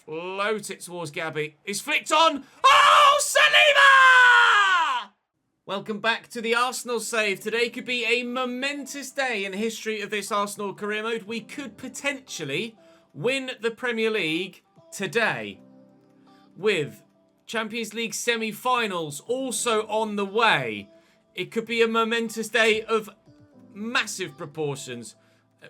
Float it towards Gabby. It's flicked on. Oh, Saliba! Welcome back to the Arsenal save. Today could be a momentous day in the history of this Arsenal career mode. We could potentially win the Premier League today, with Champions League semi-finals also on the way. It could be a momentous day of massive proportions.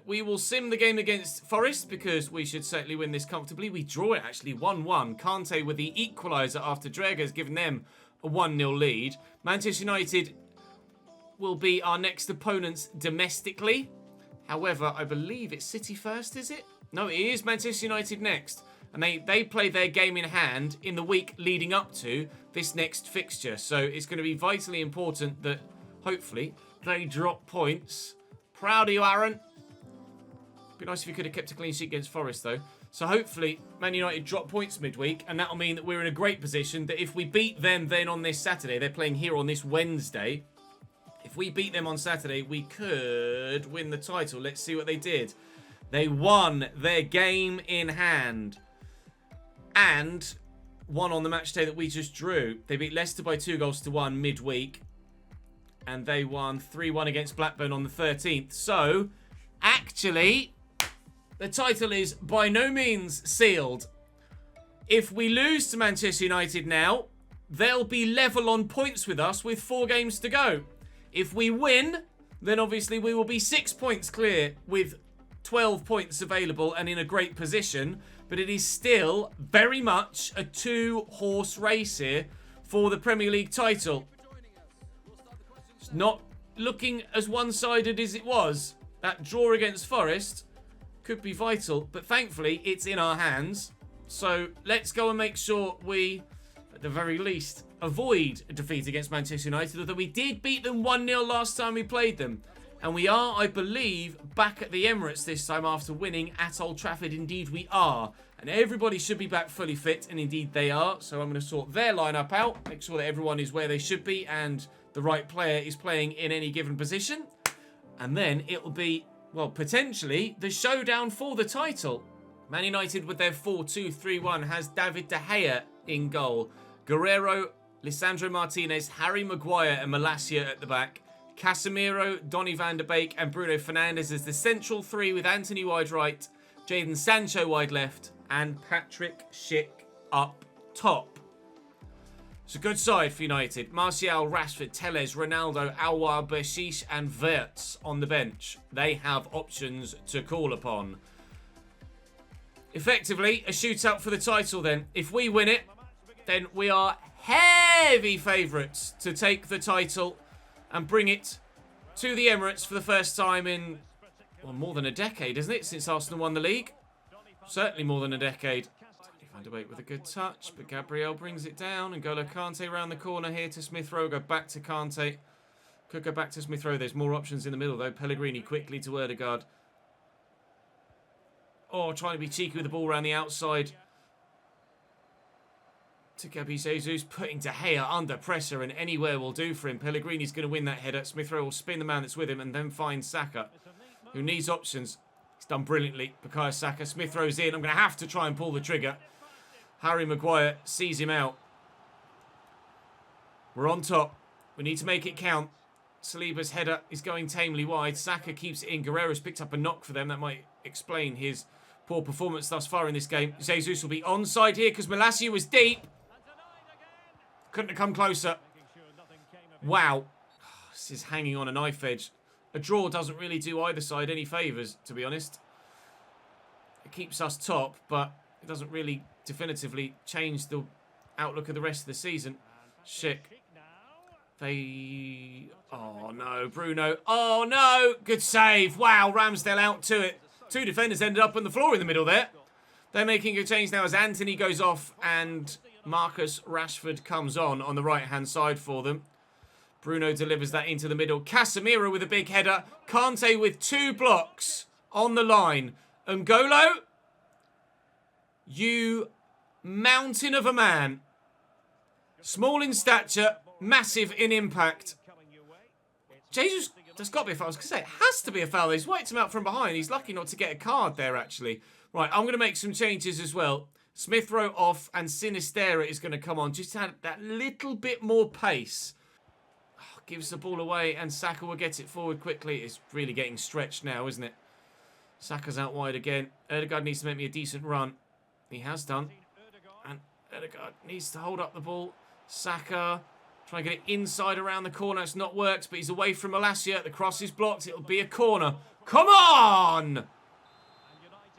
We will sim the game against Forest because we should certainly win this comfortably. We draw it actually 1-1. Kante with the equaliser after Drager has given them a 1-0 lead. Manchester United will be our next opponents domestically. However, I believe it's City first, is it? No, it is Manchester United next. And they play their game in hand in the week leading up to this next fixture. So it's going to be vitally important that, hopefully, they drop points. Proud of you, Aaron. Be nice if you could have kept a clean sheet against Forest, though. So hopefully, Man United drop points midweek, and that'll mean that we're in a great position that if we beat them then on this Saturday, they're playing here on this Wednesday. If we beat them on Saturday, we could win the title. Let's see what they did. They won their game in hand and won on the match day that we just drew. They beat Leicester by 2-1 midweek, and they won 3-1 against Blackburn on the 13th. So, actually, the title is by no means sealed. If we lose to Manchester United now, they'll be level on points with us with 4 games to go. If we win, then obviously we will be 6 points clear with 12 points available and in a great position. But it is still very much a 2-horse race here for the Premier League title. It's not looking as one-sided as it was. That draw against Forest could be vital, but thankfully it's in our hands. So let's go and make sure we, at the very least, avoid a defeat against Manchester United, although we did beat them 1-0 last time we played them. And we are, I believe, back at the Emirates this time after winning at Old Trafford. Indeed we are. And everybody should be back fully fit, and indeed they are. So I'm going to sort their lineup out, make sure that everyone is where they should be and the right player is playing in any given position. And then it will be, well, potentially the showdown for the title. Man United with their 4-2-3-1 has David De Gea in goal. Guerrero, Lisandro Martinez, Harry Maguire and Malacia at the back. Casemiro, Donny van de Beek and Bruno Fernandes as the central three with Anthony wide right, Jadon Sancho wide left and Patrick Schick up top. It's a good side for United. Martial, Rashford, Telles, Ronaldo, Aouar, Bershish and Wirtz on the bench. They have options to call upon. Effectively, a shootout for the title then. If we win it, then we are heavy favourites to take the title and bring it to the Emirates for the first time in, well, more than a decade, isn't it, since Arsenal won the league? Certainly more than a decade. Van de Beek with a good touch, but Gabriel brings it down. And N'Golo Kante around the corner here to Smith Rowe. Go back to Kante. Could go back to Smith Rowe. There's more options in the middle, though. Pellegrini quickly to Ødegaard. Oh, trying to be cheeky with the ball around the outside. To Gabby Jesus, putting De Gea under pressure, and anywhere will do for him. Pellegrini's going to win that header. Smith Rowe will spin the man that's with him and then find Saka, who needs options. He's done brilliantly. Bukayo Saka. Smith Rowe's in. I'm going to have to try and pull the trigger. Harry Maguire sees him out. We're on top. We need to make it count. Saliba's header is going tamely wide. Saka keeps it in. Guerrero's picked up a knock for them. That might explain his poor performance thus far in this game. Jesus will be onside here because Malacia was deep. Couldn't have come closer. Wow. This is hanging on a knife edge. A draw doesn't really do either side any favours, to be honest. It keeps us top, but it doesn't really definitively change the outlook of the rest of the season. Schick. Oh, no. Bruno. Oh, no. Good save. Wow. Ramsdale out to it. 2 defenders ended up on the floor in the middle there. They're making a change now as Anthony goes off and Marcus Rashford comes on the right-hand side for them. Bruno delivers that into the middle. Casemiro with a big header. Kante with 2 blocks on the line. N'Golo, you mountain of a man. Small in stature, massive in impact. Jesus, there's got to be a foul. I was going to say, it has to be a foul. He's wiped him out from behind. He's lucky not to get a card there, actually. Right, I'm going to make some changes as well. Smith Rowe off and Sinistera is going to come on. Just had that little bit more pace. Oh, gives the ball away and Saka will get it forward quickly. It's really getting stretched now, isn't it? Saka's out wide again. Ødegaard needs to make me a decent run. He has done. And Ødegaard needs to hold up the ball. Saka trying to get it inside around the corner. It's not worked, but he's away from Malacia. The cross is blocked. It'll be a corner. Come on!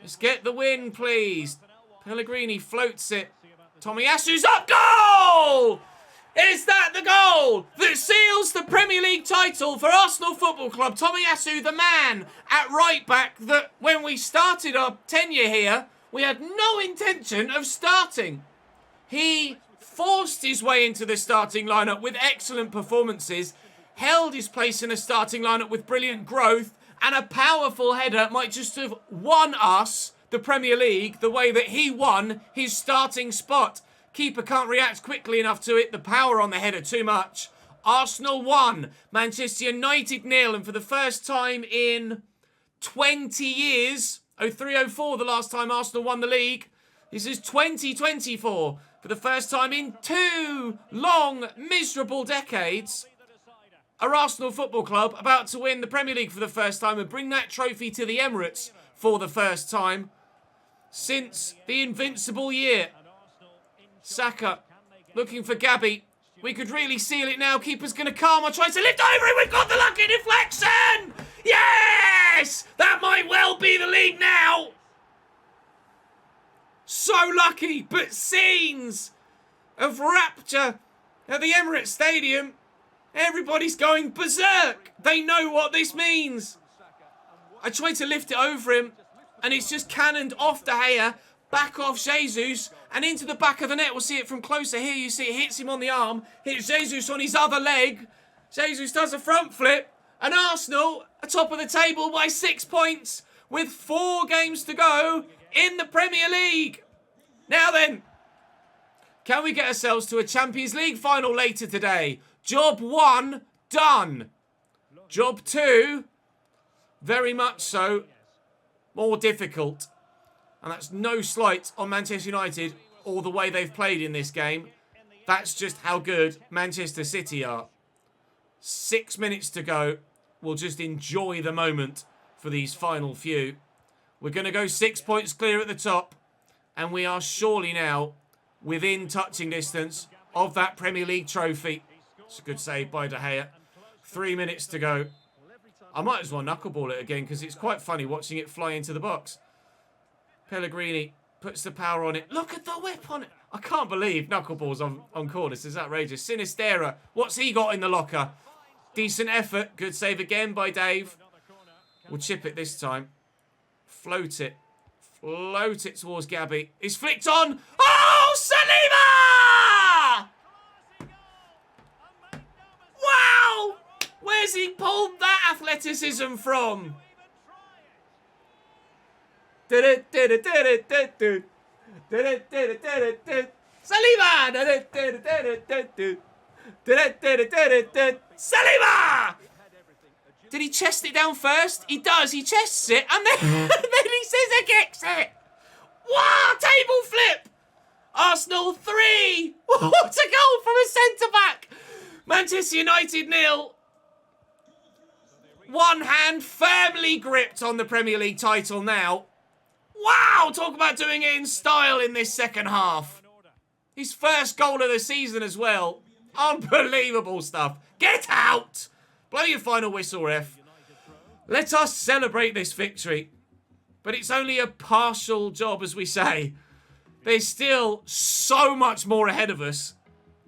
Let's get the win, please. Pellegrini floats it. Tomiyasu's up. Goal! Is that the goal that seals the Premier League title for Arsenal Football Club? Tomiyasu, the man at right back that when we started our tenure here, we had no intention of starting. He forced his way into the starting lineup with excellent performances, held his place in the starting lineup with brilliant growth, and a powerful header might just have won us the Premier League the way that he won his starting spot. Keeper can't react quickly enough to it. The power on the header too much. Arsenal 1, Manchester United 0, and for the first time in 20 years, 03-04 the last time Arsenal won the league. This is 2024 for the first time in 2 long, miserable decades. Are Arsenal Football Club about to win the Premier League for the first time and bring that trophy to the Emirates for the first time since the invincible year. Saka looking for Gabby. We could really seal it now. Keeper's going to calm. I try to lift over it. We've got the lucky deflection. Yes! That might well be the league now. So lucky, but scenes of rapture at the Emirates Stadium. Everybody's going berserk. They know what this means. I tried to lift it over him, and it's just cannoned off De Gea, back off Jesus, and into the back of the net. We'll see it from closer here. You see it hits him on the arm, hits Jesus on his other leg. Jesus does a front flip, and Arsenal are top of the table by 6 points with 4 games to go in the Premier League. Now then, can we get ourselves to a Champions League final later today? Job 1, done. Job 2, very much so, more difficult. And that's no slight on Manchester United or the way they've played in this game. That's just how good Manchester City are. 6 minutes to go. We'll just enjoy the moment for these final few. We're going to go 6 points clear at the top. And we are surely now within touching distance of that Premier League trophy. It's a good save by De Gea. 3 minutes to go. I might as well knuckleball it again because it's quite funny watching it fly into the box. Pellegrini puts the power on it. Look at the whip on it. I can't believe knuckleballs on corners. This is outrageous. Sinistera, what's he got in the locker? Decent effort. Good save again by Dave. We'll chip it this time. Float it. Float it towards Gabby. He's flicked on. Oh, Saliba! Wow! Where's he pulled that athleticism from? Saliba! Saliba! Did he chest it down first? He does. He chests it and then, then he scissor kicks it. Wow! Table flip! Arsenal 3! What a goal from a centre-back! Manchester United 0. One hand firmly gripped on the Premier League title now. Wow! Talk about doing it in style in this second half. His first goal of the season as well. Unbelievable stuff. Get out! Blow your final whistle, ref. Let us celebrate this victory. But it's only a partial job, as we say. There's still so much more ahead of us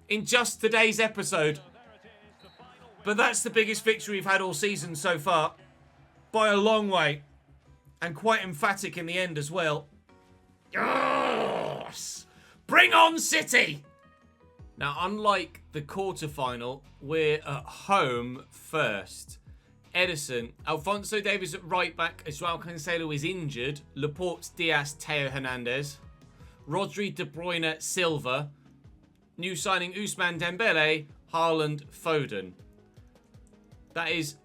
in just today's episode. But that's the biggest victory we've had all season so far. By a long way. And quite emphatic in the end as well. Yes! Bring on City! Now, unlike the quarterfinal, we're at home first. Ederson, Alphonso Davies at right back, as Joao Cancelo is injured. Laporte, Diaz, Teo Hernandez. Rodri, De Bruyne, Silva. New signing Ousmane Dembele, Haaland, Foden. That is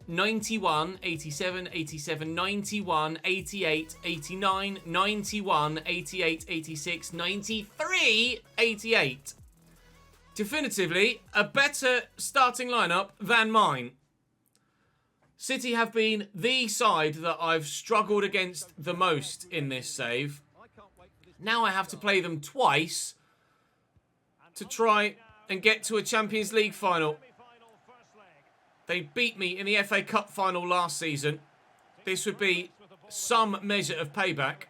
91, 87, 87, 91, 88, 89, 91, 88, 86, 93, 88. Definitively a better starting lineup than mine. City have been the side that I've struggled against the most in this save. Now I have to play them twice to try and get to a Champions League final. They beat me in the FA Cup final last season. This would be some measure of payback.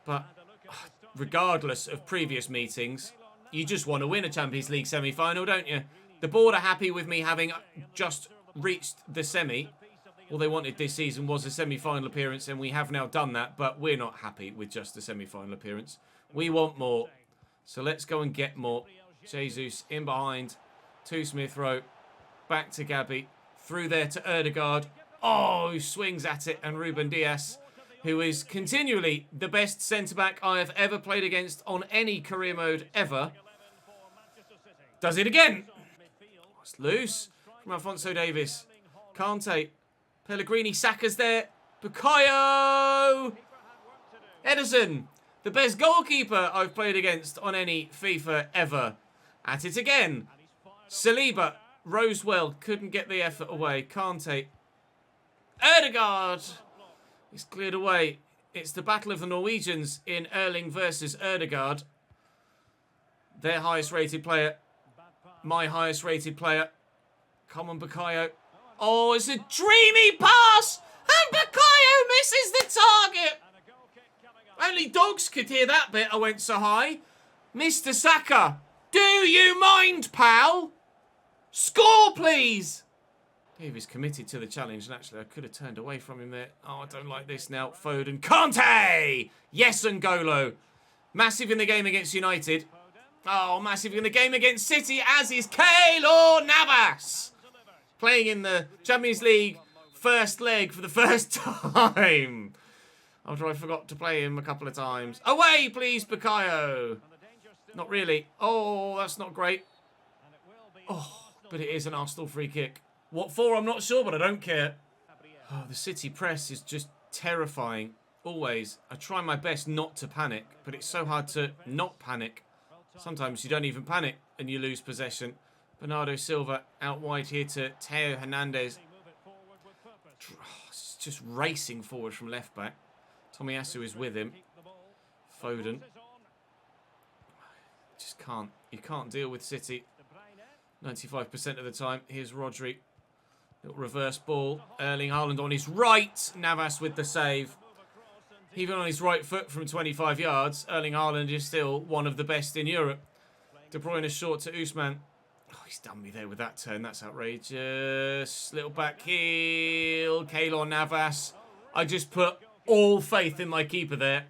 But regardless of previous meetings, you just want to win a Champions League semi-final, don't you? The board are happy with me having just reached the semi. All they wanted this season was a semi-final appearance, and we have now done that, but we're not happy with just a semi-final appearance. We want more. So let's go and get more. Jesus in behind. To Smith Rowe. Back to Gabby. Through there to Erdegaard. Oh, who swings at it. And Ruben Dias, who is continually the best centre-back I have ever played against on any career mode ever. Does it again. It's loose from Alphonso Davies. Kante. Pellegrini. Saka's there. Bukayo. Ederson. The best goalkeeper I've played against on any FIFA ever. At it again. Saliba. Rosewell couldn't get the effort away. Kante. Erdegaard. He's cleared away. It's the battle of the Norwegians in Erling versus Erdegaard. Their highest rated player. My highest rated player. Come on, Bukayo. Oh, it's a dreamy pass. And Bukayo misses the target. Only dogs could hear that bit. I went so high. Mr. Saka. Do you mind, pal? Score, please. Davies committed to the challenge, and actually I could have turned away from him there. Oh, I don't like this now. Foden. Kante! Yes, and Golo. Massive in the game against United. Oh, massive in the game against City, as is Keylor Navas. Playing in the Champions League first leg for the first time. After I forgot to play him a couple of times. Away, please, Bukayo. Not really. Oh, that's not great. Oh, but it is an Arsenal free kick. What for? I'm not sure, but I don't care. Oh, the City press is just terrifying. Always. I try my best not to panic, but it's so hard to not panic. Sometimes you don't even panic and you lose possession. Bernardo Silva out wide here to Theo Hernandez. It's just racing forward from left back. Tomiyasu is with him. Foden. Just can't. You can't deal with City 95% of the time. Here's Rodri. Little reverse ball. Erling Haaland on his right. Navas with the save. Even on his right foot from 25 yards, Erling Haaland is still one of the best in Europe. De Bruyne is short to Usman. Oh, he's done me there with that turn. That's outrageous. Little back heel. Keylor Navas. I just put all faith in my keeper there.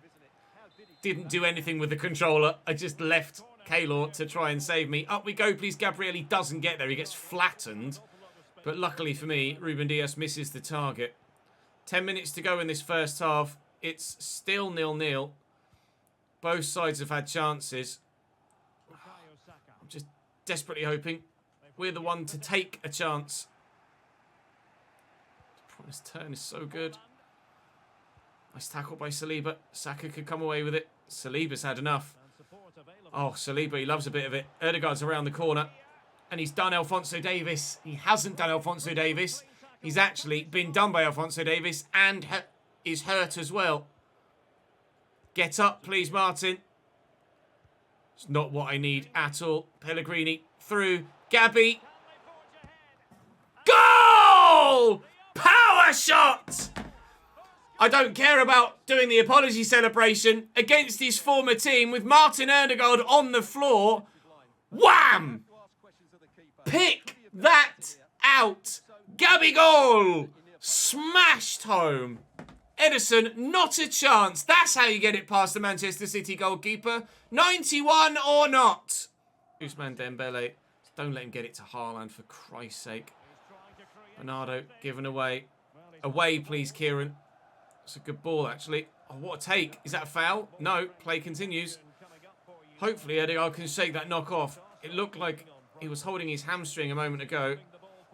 Didn't do anything with the controller. I just left Keylor to try and save me. Up we go, please. Gabriel, he doesn't get there. He gets flattened. But luckily for me, Ruben Dias misses the target. 10 minutes to go in this first half. It's still 0-0. Both sides have had chances. I'm just desperately hoping we're the one to take a chance. This turn is so good. Nice tackle by Saliba. Saka could come away with it. Saliba's had enough. Oh, Saliba, he loves a bit of it. Erdegaard's around the corner. And he's done Alphonso Davies. He hasn't done Alphonso Davies. He's actually been done by Alphonso Davies and is hurt as well. Get up, please, Martin. It's not what I need at all. Pellegrini through. Gabby. Goal! Power shot! I don't care about doing the apology celebration against his former team with Martin Erdegaard on the floor. Wham! Pick that out. Gabby goal! Smashed home. Ederson, not a chance. That's how you get it past the Manchester City goalkeeper. 91 or not. Ousmane Dembele. Don't let him get it to Haaland, for Christ's sake. Bernardo given away. Away, please, Kieran. It's a good ball, actually. Oh, what a take. Is that a foul? No. Play continues. Hopefully, Erdegaard can shake that knock off. It looked like he was holding his hamstring a moment ago.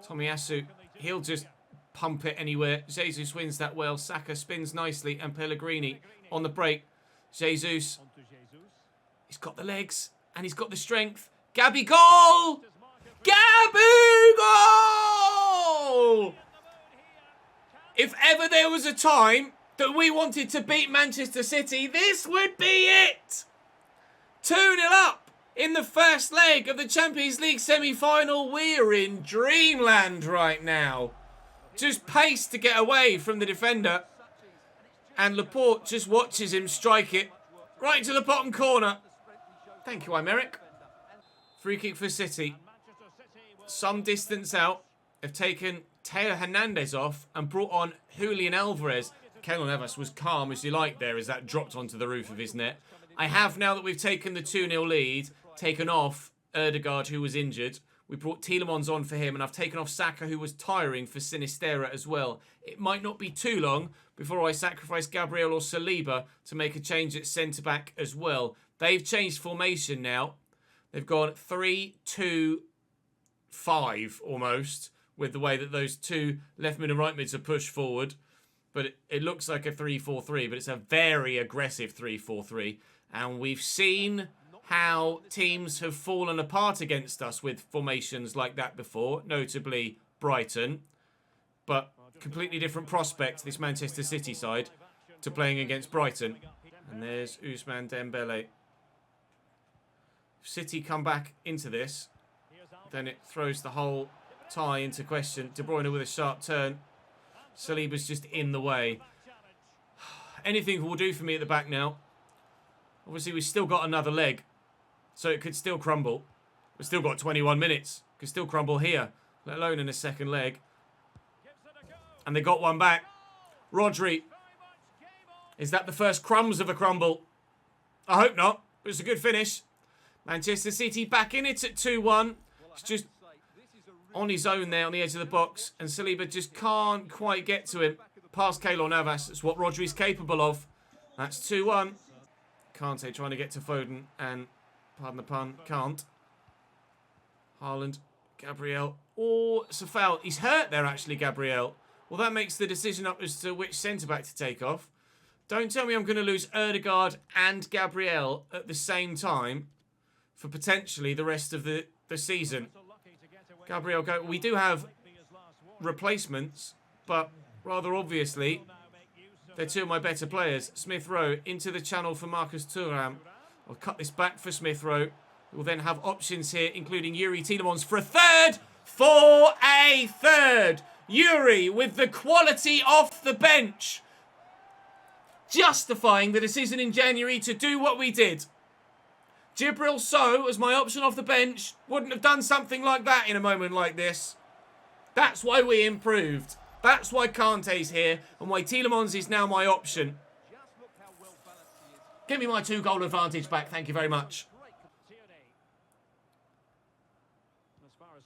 Tomiyasu, he'll just pump it anywhere. Jesus wins that well. Saka spins nicely, and Pellegrini on the break. Jesus, he's got the legs, and he's got the strength. Gabby goal! Gabby goal! If ever there was a time that we wanted to beat Manchester City, this would be it! 2-0 up in the first leg of the Champions League semi-final. We're in dreamland right now. Just pace to get away from the defender. And Laporte just watches him strike it right to the bottom corner. Thank you, Aymeric. Free kick for City. Some distance out. Have taken Teo Hernandez off and brought on Julian Alvarez. Keylor Navas was calm as you like there as that dropped onto the roof of his net. I have, now that we've taken the 2-0 lead, taken off Ødegaard, who was injured. We brought Tielemans on for him, and I've taken off Saka, who was tiring, for Sinisterra as well. It might not be too long before I sacrifice Gabriel or Saliba to make a change at centre-back as well. They've changed formation now. They've gone 3-2-5 almost, with the way that those two left mid and right mids are pushed forward. But it looks like a 3-4-3, but it's a very aggressive 3-4-3. And we've seen how teams have fallen apart against us with formations like that before, notably Brighton. But completely different prospect, this Manchester City side, to playing against Brighton. And there's Ousmane Dembele. If City come back into this, then it throws the whole tie into question. De Bruyne with a sharp turn. Saliba's just in the way. Anything will do for me at the back now. Obviously, we've still got another leg, so it could still crumble. We've still got 21 minutes. Could still crumble here, let alone in a second leg. And they got one back. Rodri. Is that the first crumbs of a crumble? I hope not. It was a good finish. Manchester City back in it at 2-1. It's just on his own there on the edge of the box, and Saliba just can't quite get to him. Past Keylor Navas. That's what Rodri's capable of. That's 2-1. Kante trying to get to Foden, and, pardon the pun, can't. Haaland, Gabriel. Oh, it's a foul. He's hurt there, actually, Gabriel. Well, that makes the decision up as to which centre-back to take off. Don't tell me I'm going to lose Ødegaard and Gabriel at the same time for potentially the rest of the season. Gabriel, we do have replacements, but rather obviously, they're two of my better players. Smith Rowe into the channel for Marcus Thuram. I'll cut this back for Smith Rowe. We'll then have options here, including Yuri Tielemans for a third. For a third. Yuri with the quality off the bench. Justifying the decision in January to do what we did. Djibril Sow, as my option off the bench, wouldn't have done something like that in a moment like this. That's why we improved. That's why Kante's here, and why Tielemans is now my option. Give me my 2-goal advantage back, thank you very much.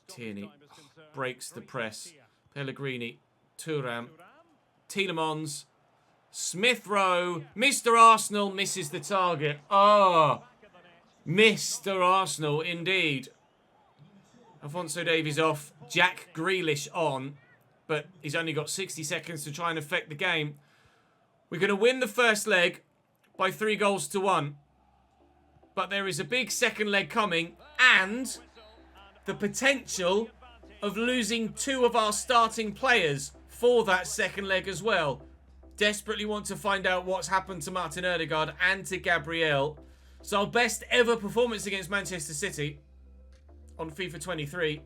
Tierney breaks the press. Pellegrini, Thuram, Tielemans, Smith Rowe, Mr. Arsenal misses the target. Oh, Mr. Arsenal indeed. Alphonso Davies off, Jack Grealish on. But he's only got 60 seconds to try and affect the game. We're going to win the first leg by 3-1. But there is a big second leg coming, and the potential of losing 2 of our starting players for that second leg as well. Desperately want to find out what's happened to Martin Ødegaard and to Gabriel. So our best ever performance against Manchester City on FIFA 23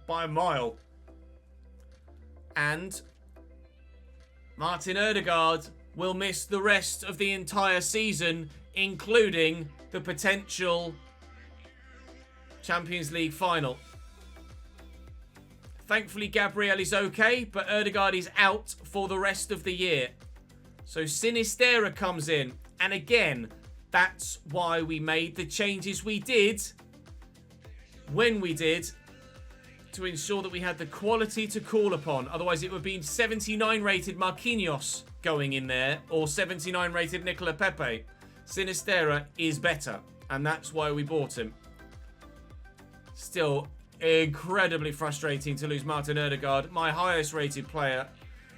by a mile. And Martin Ødegaard will miss the rest of the entire season, including the potential Champions League final. Thankfully, Gabriel is okay, but Ødegaard is out for the rest of the year. So Sinisterra comes in. And again, that's why we made the changes we did when we did, to ensure that we had the quality to call upon. Otherwise, it would be 79 rated Marquinhos going in there, or 79 rated Nicola Pepe. Sinisterra is better, and that's why we bought him. Still, incredibly frustrating to lose Martin Ødegaard, my highest rated player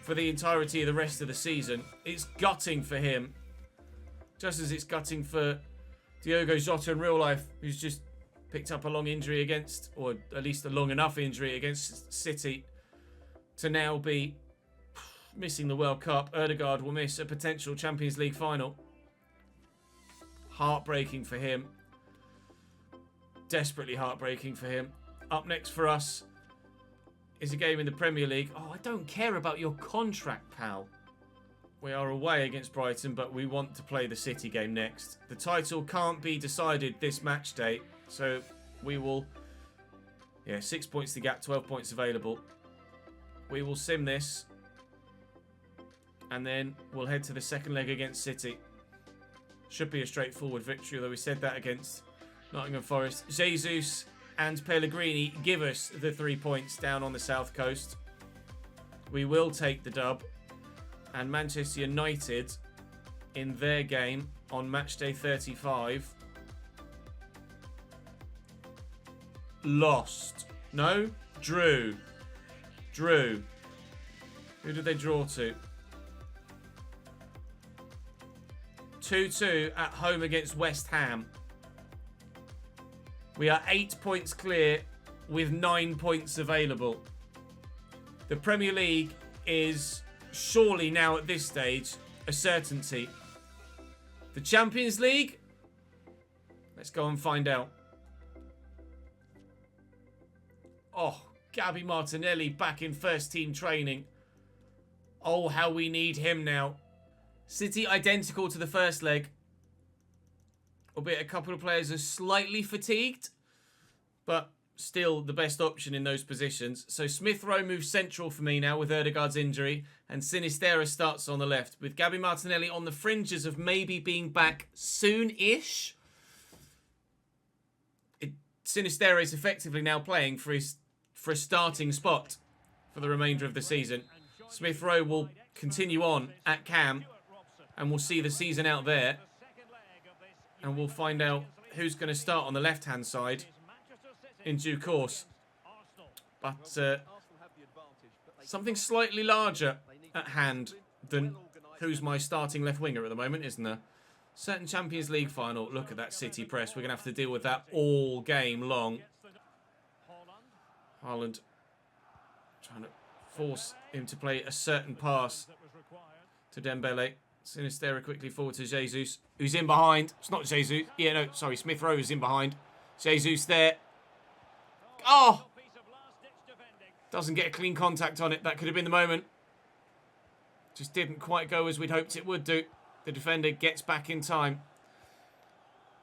for the entirety of the rest of the season. It's gutting for him, just as it's gutting for Diogo Jota in real life, who's just picked up a long injury against, or at least a long enough injury against City to now be missing the World Cup. Ødegaard will miss a potential Champions League final. Heartbreaking for him. Desperately heartbreaking for him. Up next for us is a game in the Premier League. Oh, I don't care about your contract, pal. We are away against Brighton, but we want to play the City game next. The title can't be decided this match day, so we will... Yeah, 6 points to gap, 12 points available. We will sim this, and then we'll head to the second leg against City. Should be a straightforward victory, although we said that against Nottingham Forest. Jesus and Pellegrini give us the 3 points down on the south coast. We will take the dub. And Manchester United, in their game on match day 35, lost. No? Drew. Who did they draw to? 2-2 at home against West Ham. We are 8 points clear with 9 points available. The Premier League is surely now at this stage a certainty. The Champions League? Let's go and find out. Oh, Gabby Martinelli back in first team training. Oh, how we need him now. City identical to the first leg. Albeit a couple of players are slightly fatigued, but still the best option in those positions. So Smith Rowe moves central for me now with Ødegaard's injury, and Sinistera starts on the left with Gabby Martinelli on the fringes of maybe being back soon-ish. Sinistera is effectively now playing for a starting spot for the remainder of the season. Smith Rowe will continue on at Cam, and we'll see the season out there, and we'll find out who's going to start on the left-hand side in due course. But something slightly larger at hand than who's my starting left winger at the moment, isn't there? Certain Champions League final. Look at that City press. We're going to have to deal with that all game long. Haaland trying to force him to play a certain pass to Dembele. Sinistera quickly forward to Jesus, who's in behind. It's not Jesus. Yeah, no, sorry. Smith Rowe is in behind. Jesus there. Oh! Doesn't get a clean contact on it. That could have been the moment. Just didn't quite go as we'd hoped it would do. The defender gets back in time.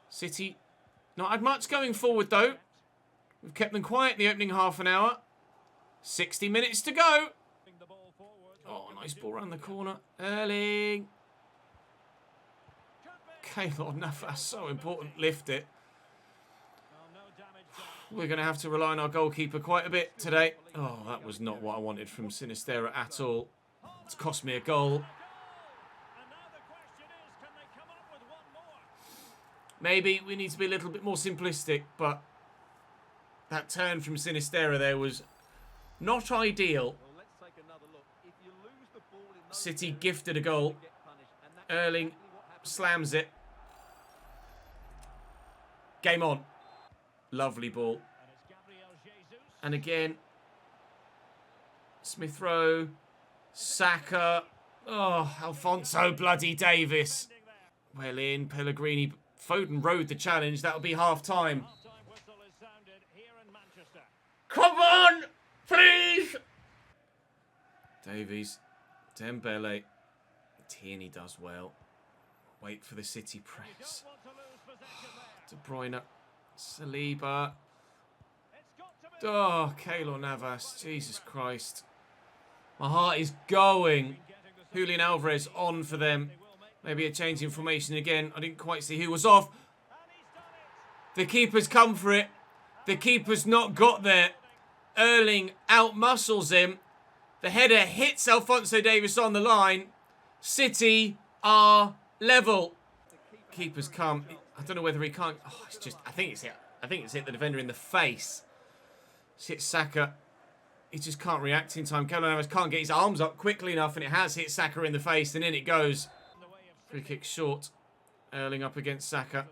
City not had much going forward, though. We've kept them quiet in the opening half an hour. 60 minutes to go. Oh, nice ball around the corner. Erling. Keylor Navas, so important. Lift it. We're going to have to rely on our goalkeeper quite a bit today. Oh, that was not what I wanted from Sinistera at all. It's cost me a goal. Maybe we need to be a little bit more simplistic, but that turn from Sinistera there was not ideal. City gifted a goal. Erling slams it. Game on. Lovely ball. And again, Smith Rowe, Saka. Oh, Alphonso bloody Davis. Well in, Pellegrini. Foden rode the challenge. That'll be half time. Come on, please. Davies, Dembele. Tierney does well. Wait for the City press. De Bruyne, Saliba. Oh, Keylor Navas. Jesus Christ. My heart is going. Julian Alvarez on for them. Maybe a change in formation again. I didn't quite see who was off. The keeper's come for it. The keeper's not got there. Erling outmuscles him. The header hits Alphonso Davies on the line. City are level. Keeper's come. I don't know whether he can't. Oh, it's just. I think it's hit the defender in the face. hit Saka. He just can't react in time. Keylor Navas can't get his arms up quickly enough, and it has hit Saka in the face, and in it goes. Free kick short. Erling up against Saka.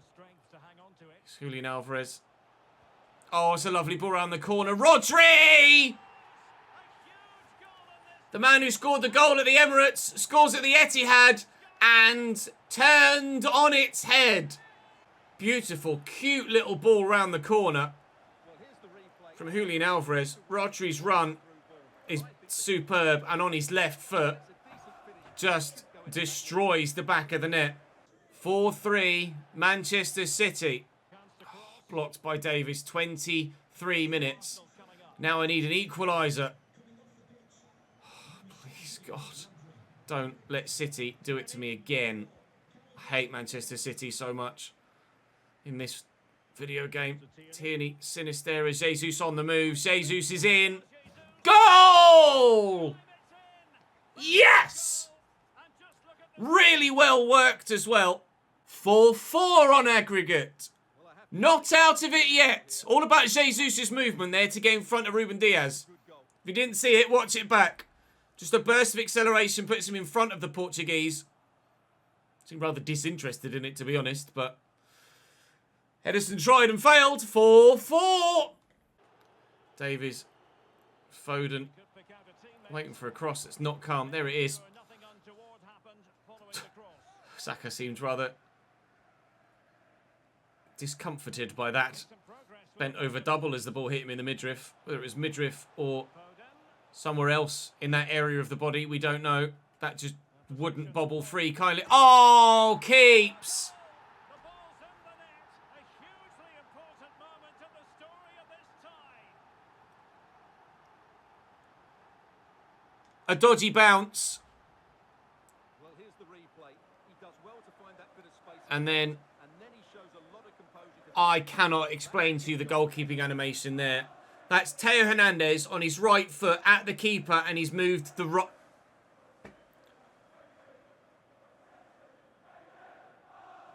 It's Julian Alvarez. Oh, it's a lovely ball around the corner. Rodri! The man who scored the goal at the Emirates scores at the Etihad and turned on its head. Beautiful, cute little ball round the corner from Julian Alvarez. Rodri's run is superb, and on his left foot just destroys the back of the net. 4-3 Manchester City. Oh, blocked by Davies. 23 minutes. Now I need an equaliser. Oh, please, God. Don't let City do it to me again. I hate Manchester City so much in this video game. Tierney, Sinistera, Jesus on the move. Jesus is in. Goal! Yes! Really well worked as well. 4-4 on aggregate. Not out of it yet. All about Jesus' movement there to get in front of Ruben Diaz. If you didn't see it, watch it back. Just a burst of acceleration puts him in front of the Portuguese. Seemed rather disinterested in it, to be honest, but Ederson tried and failed. 4-4. Davies. Foden. Waiting for a cross that's not come. There it is. Saka seemed rather discomforted by that. Bent over double as the ball hit him in the midriff. Whether it was midriff or somewhere else in that area of the body, we don't know. That just wouldn't bobble free. Kindly. Oh, keeps. A dodgy bounce. And then I cannot explain to you the goalkeeping animation there. That's Theo Hernandez on his right foot at the keeper, and he's moved the right.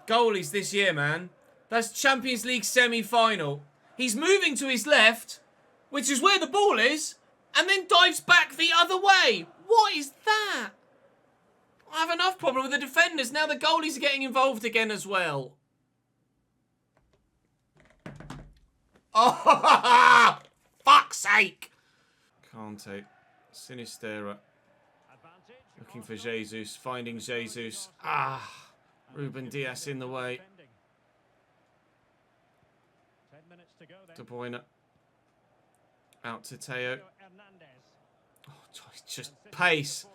Goalies this year, man. That's Champions League semi-final. He's moving to his left, which is where the ball is, and then dives back the other way. What is that? I have enough problem with the defenders. Now the goalies are getting involved again as well. Oh, fuck's sake. Kante. Sinistera. Looking for Jesus. Finding Jesus. Ah. Ruben Diaz in the way. De Bruyne. Out to Theo. Oh, just pace.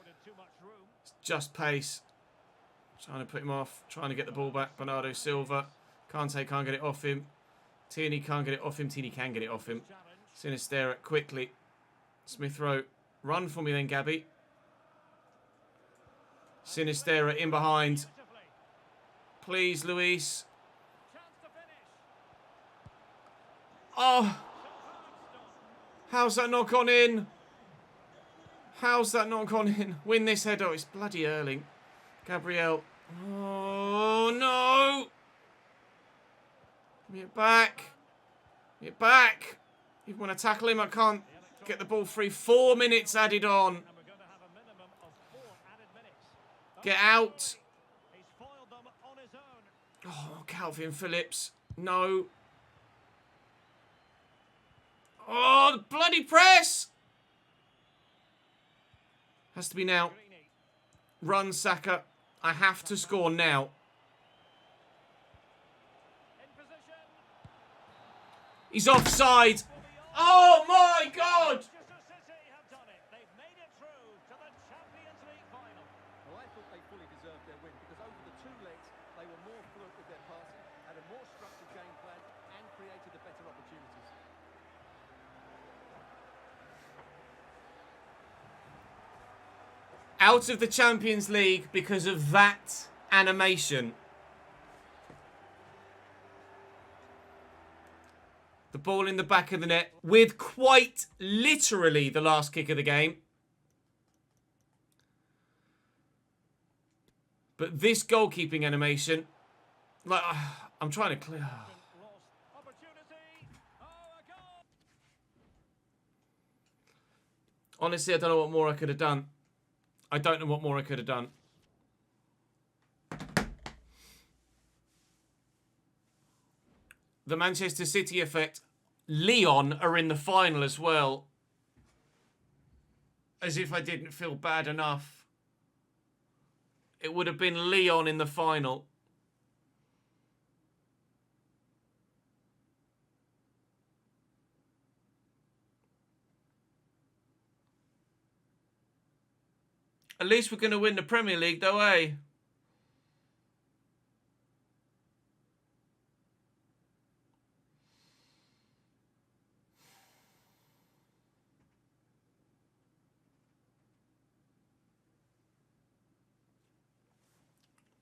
Just pace. Trying to put him off. Trying to get the ball back. Bernardo Silva. Kante can't get it off him. Tierney can't get it off him. Tierney can get it off him. Sinistera quickly. Smith Rowe. Run for me then, Gabby. Sinistera in behind. Please, Luis. Oh. How's that not gone in? How's that not gone in? Win this header. Oh, it's bloody Erling. Gabriel. Oh, no. Give me it back. Give me it back. Even when I tackle him, I can't get the ball free. 4 minutes added on. Get out. Oh, Calvin Phillips. No. Oh, the bloody press. Has to be now. Run, Saka. I have to score now. He's offside. Oh, my God. Out of the Champions League because of that animation. The ball in the back of the net with quite literally the last kick of the game. But this goalkeeping animation, like, I'm trying to clear. Honestly, I don't know what more I could have done. I don't know what more I could have done. The Manchester City effect. Lyon are in the final as well. As if I didn't feel bad enough. It would have been Lyon in the final. At least we're going to win the Premier League, though, eh?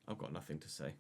I've got nothing to say.